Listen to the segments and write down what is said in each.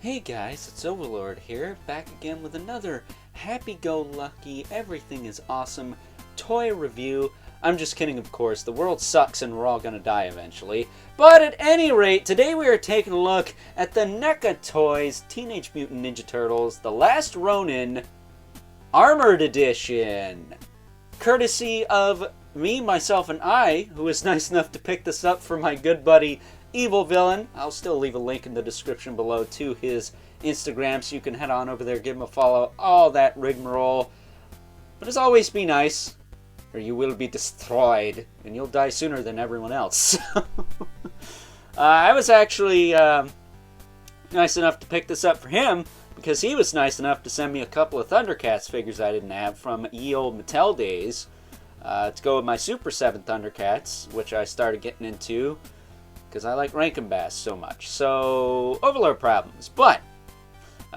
Hey guys, it's Overlord here, back again with another happy-go-lucky, everything is awesome toy review. I'm just kidding, of course. The world sucks and we're all gonna die eventually. But at any rate, today we are taking a look at the NECA Toys Teenage Mutant Ninja Turtles The Last Ronin Armored Edition. Courtesy of me, myself, and I, who was nice enough to pick this up for my good buddy Evil Villain. I'll still leave a link in the description below to his Instagram, so you can head on over there, give him a follow, all that rigmarole. But as always, be nice, or you will be destroyed, and you'll die sooner than everyone else. I was actually nice enough to pick this up for him, because he was nice enough to send me a couple of Thundercats figures I didn't have from ye old Mattel days, to go with my Super 7 Thundercats, which I started getting into, because I like Rankin Bass so much. So, Overlord problems. But,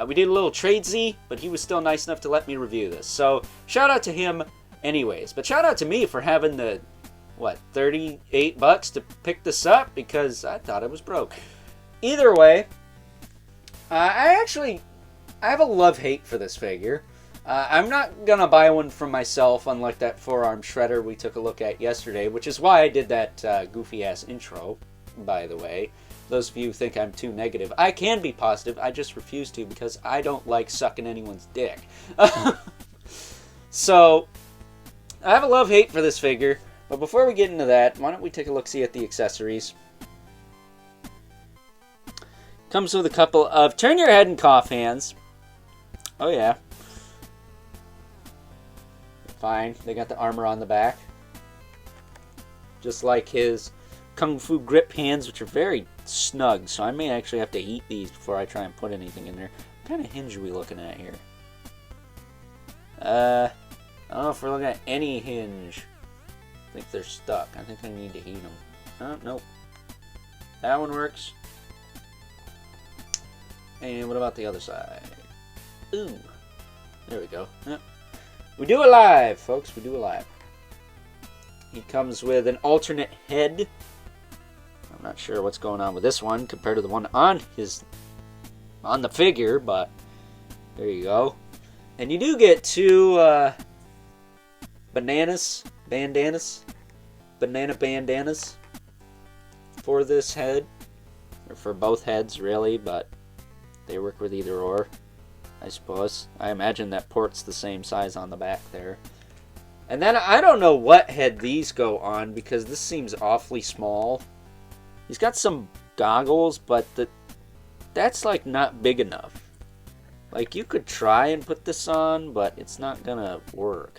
we did a little tradesy, but he was still nice enough to let me review this. So, shout out to him anyways. But shout out to me for having the, what, $38 to pick this up, because I thought it was broke. Either way, I have a love-hate for this figure. I'm not going to buy one for myself, unlike that forearm shredder we took a look at yesterday, which is why I did that goofy-ass intro, by the way. Those of you who think I'm too negative, I can be positive, I just refuse to because I don't like sucking anyone's dick. So, I have a love-hate for this figure, but before we get into that, why don't we take a look-see at the accessories. Comes with a couple of turn your head and cough hands. Oh yeah. Fine, they got the armor on the back. Just like his Kung Fu grip hands, which are very snug, so I may actually have to heat these before I try and put anything in there. What kind of hinge are we looking at here? I don't know if we're looking at any hinge. I think they're stuck. I think I need to heat them. Oh, nope. That one works. And what about the other side? Ooh. There we go. Yep. We do it live, folks. We do it live. He comes with an alternate head. I'm not sure what's going on with this one compared to the one on the figure, but there you go. And you do get two banana bandanas for this head, or for both heads really, but they work with either or, I suppose. I imagine that port's the same size on the back there. And then I don't know what head these go on, because this seems awfully small. He's got some goggles, but that's like not big enough. Like, you could try and put this on, but it's not gonna work.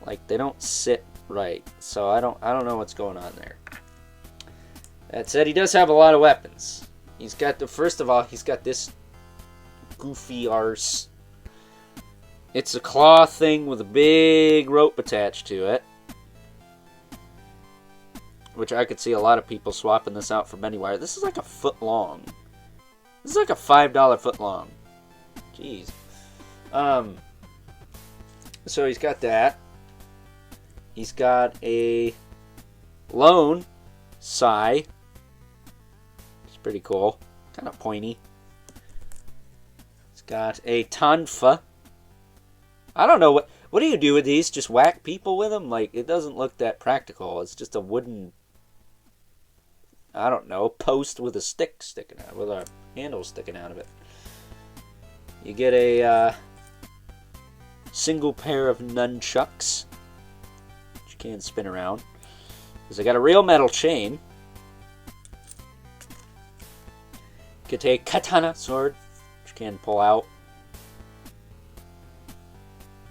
Like, they don't sit right, so I don't know what's going on there. That said, he does have a lot of weapons. He's got first of all, he's got this goofy arse. It's a claw thing with a big rope attached to it, which I could see a lot of people swapping this out for bendy wire. This is like a foot long. This is like a $5 foot long. Jeez. So he's got that. He's got a lone sai. It's pretty cool. Kind of pointy. He's got a tonfa. I don't know what do you do with these? Just whack people with them? Like, it doesn't look that practical. It's just a wooden, I don't know, post with a stick sticking out, with a handle sticking out of it. You get a single pair of nunchucks, which you can spin around, because they got a real metal chain. You get a katana sword, which you can pull out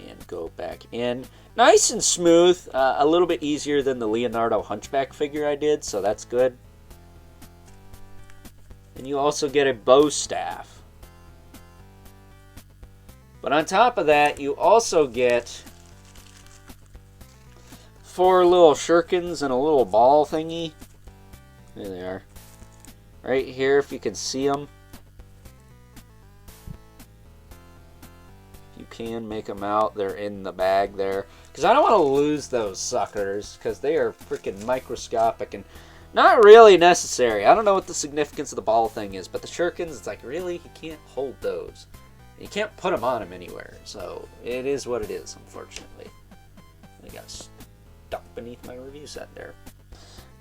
and go back in. Nice and smooth, a little bit easier than the Leonardo Hunchback figure I did, so that's good. And you also get a bow staff. But on top of that, you also get 4 little shurikens and a little ball thingy. There they are. Right here, if you can see them. You can make them out. They're in the bag there. Because I don't want to lose those suckers, because they are freaking microscopic. And Not really necessary. I don't know what the significance of the ball thing is, but the shurikens, it's like, really? You can't hold those. You can't put them on him anywhere. So, it is what it is, unfortunately. I got stuck beneath my review set there.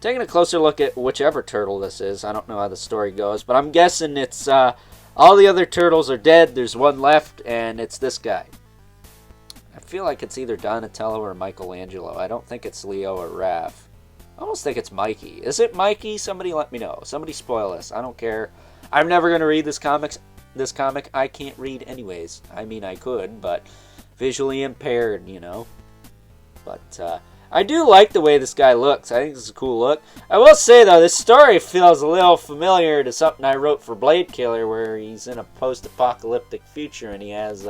Taking a closer look at whichever turtle this is. I don't know how the story goes, but I'm guessing it's, all the other turtles are dead. There's one left, and it's this guy. I feel like it's either Donatello or Michelangelo. I don't think it's Leo or Raph. I almost think it's Mikey. Is it Mikey? Somebody let me know. Somebody spoil us. I don't care. I'm never going to read this comic. I can't read anyways. I mean, I could, but visually impaired, you know. But I do like the way this guy looks. I think this is a cool look. I will say, though, this story feels a little familiar to something I wrote for Blade Killer, where he's in a post-apocalyptic future and he has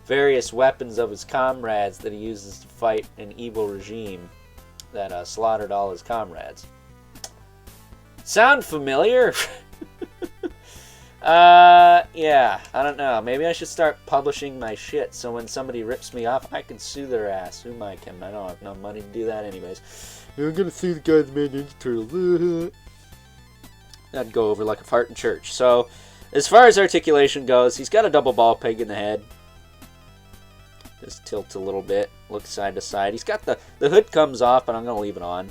various weapons of his comrades that he uses to fight an evil regime that slaughtered all his comrades. Sound familiar? Yeah, I don't know. Maybe I should start publishing my shit so when somebody rips me off, I can sue their ass. Who am I kidding? I don't have no money to do that anyways. I'm gonna sue the guy that made Ninja Turtles. That'd go over like a fart in church. So, as far as articulation goes, he's got a double ball peg in the head. Just tilts a little bit, looks side to side. He's got the hood comes off, but I'm going to leave it on.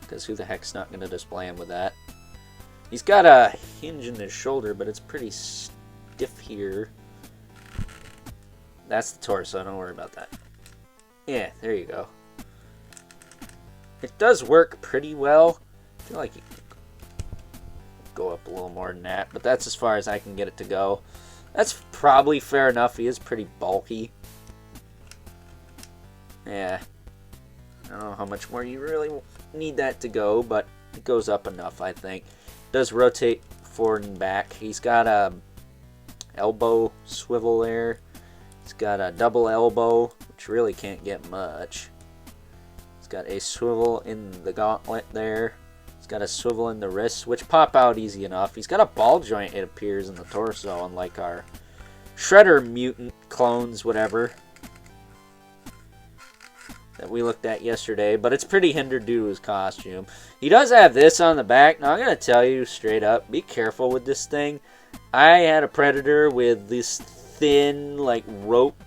Because who the heck's not going to display him with that? He's got a hinge in his shoulder, but it's pretty stiff here. That's the torso, don't worry about that. Yeah, there you go. It does work pretty well. I feel like you can go up a little more than that, but that's as far as I can get it to go. That's probably fair enough. He is pretty bulky. Yeah. I don't know how much more you really need that to go, but it goes up enough, I think. It does rotate forward and back. He's got a elbow swivel there. He's got a double elbow, which really can't get much. He's got a swivel in the gauntlet there. He's got a swivel in the wrists, which pop out easy enough. He's got a ball joint, it appears, in the torso, unlike our Shredder mutant clones, whatever, that we looked at yesterday. But it's pretty hindered due to his costume. He does have this on the back. Now, I'm going to tell you straight up, be careful with this thing. I had a Predator with this thin, like, rope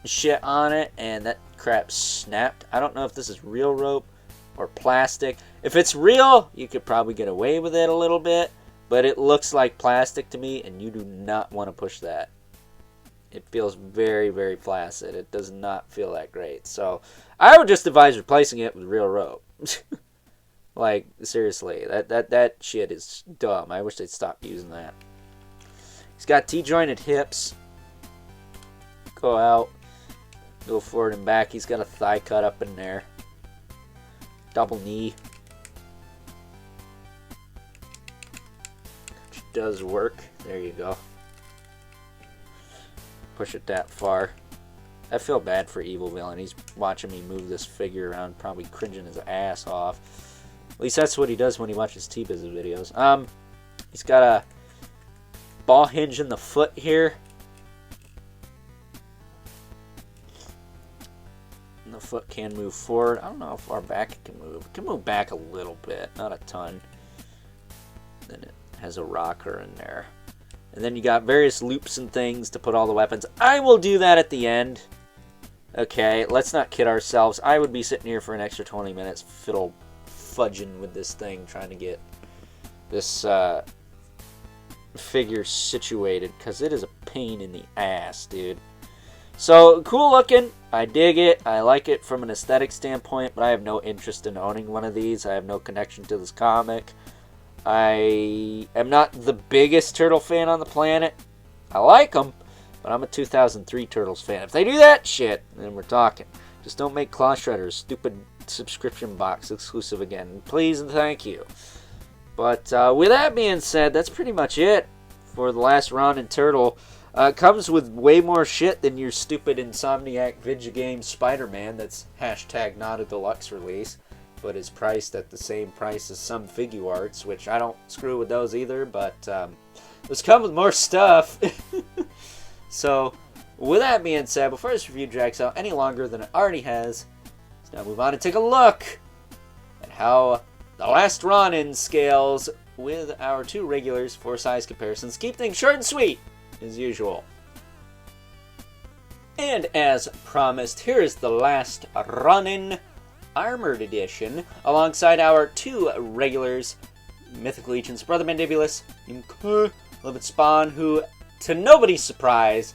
shit on it, and that crap snapped. I don't know if this is real rope or plastic. If it's real, you could probably get away with it a little bit, but it looks like plastic to me, and you do not want to push that. It feels very, very flaccid. It does not feel that great. So I would just advise replacing it with real rope. Like, seriously, that shit is dumb. I wish they'd stop using that. He's got T-jointed hips. Go out, go forward and back. He's got a thigh cut up in there. Double knee. Which does work. There you go. Push it that far. I feel bad for Evil Villain. He's watching me move this figure around, probably cringing his ass off. At least that's what he does when he watches T-Biz videos. He's got a ball hinge in the foot here. And the foot can move forward. I don't know how far back it can move. It can move back a little bit, not a ton. Then it has a rocker in there. And then you got various loops and things to put all the weapons. I will do that at the end. Okay, let's not kid ourselves. I would be sitting here for an extra 20 minutes fiddle fudging with this thing, trying to get this figure situated, because it is a pain in the ass, dude. So, cool looking. I dig it. I like it from an aesthetic standpoint, but I have no interest in owning one of these. I have no connection to this comic. I am not the biggest Turtle fan on the planet. I like them, but I'm a 2003 Turtles fan. If they do that shit, then we're talking. Just don't make Claw Shredder's stupid subscription box exclusive again. Please and thank you. But with that being said, that's pretty much it for the last Ronin Turtle. It comes with way more shit than your stupid Insomniac video game Spider-Man that's hashtag not a deluxe release, but is priced at the same price as some Figuarts, which I don't screw with those either, but let's come with more stuff. So, with that being said, before this review drags out any longer than it already has, let's now move on and take a look at how the last Ronin scales with our 2 regulars for size comparisons. Keep things short and sweet, as usual. And as promised, here is the last Ronin Armored Edition, alongside our 2 regulars, Mythic Legion's Brother Mandibulus, Livid Spawn, who, to nobody's surprise,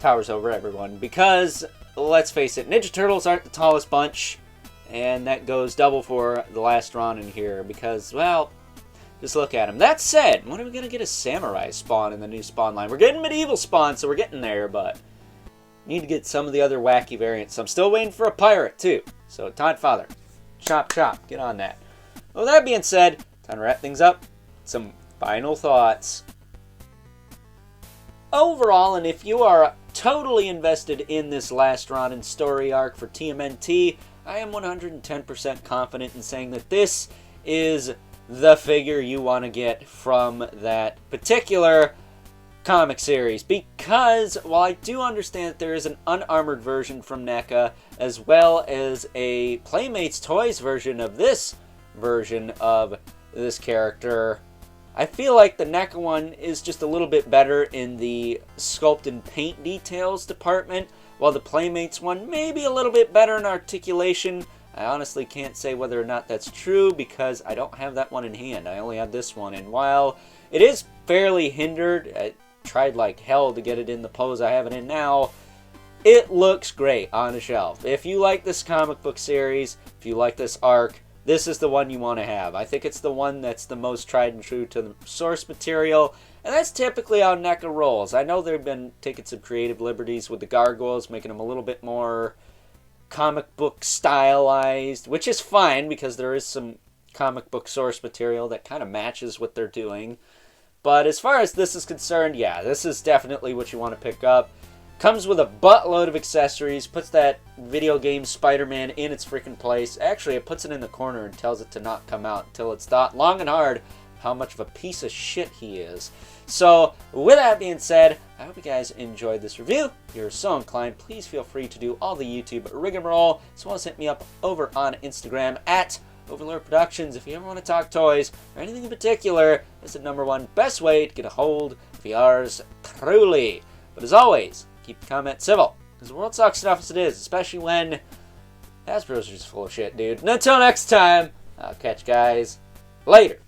towers over everyone. Because, let's face it, Ninja Turtles aren't the tallest bunch, and that goes double for the last Ronin here, because, well, just look at him. That said, when are we going to get a Samurai Spawn in the new Spawn line? We're getting Medieval Spawn, so we're getting there, but need to get some of the other wacky variants. I'm still waiting for a Pirate, too. So, Todd Father, chop chop, get on that. Well, that being said, time to wrap things up. Some final thoughts. Overall, and if you are totally invested in this last Ronin story arc for TMNT, I am 110% confident in saying that this is the figure you want to get from that particular comic series, because while I do understand that there is an unarmored version from NECA, as well as a Playmates Toys version of this version of this character, I feel like the NECA one is just a little bit better in the sculpt and paint details department, while the Playmates one may be a little bit better in articulation. I honestly can't say whether or not that's true, because I don't have that one in hand. I only have this one, and while it is fairly hindered, I tried like hell to get it in the pose I have it in now, it looks great on the shelf. If you like this comic book series, if you like this arc, this is the one you want to have. I think it's the one that's the most tried and true to the source material, and that's typically how NECA rolls. I know they've been taking some creative liberties with the gargoyles, making them a little bit more comic book stylized, which is fine because there is some comic book source material that kind of matches what they're doing. But as far as this is concerned, yeah, this is definitely what you want to pick up. Comes with a buttload of accessories, puts that video game Spider-Man in its freaking place. Actually, it puts it in the corner and tells it to not come out until it's thought long and hard how much of a piece of shit he is. So, with that being said, I hope you guys enjoyed this review. If you're so inclined, please feel free to do all the YouTube rigmarole, as well as hit me up over on Instagram at Overlord Productions. If you ever want to talk toys or anything in particular, it's the #1 best way to get a hold of yours truly. But as always, keep the comments civil, because the world sucks enough as it is, especially when Hasbro's just full of shit, dude. And until next time, I'll catch you guys later.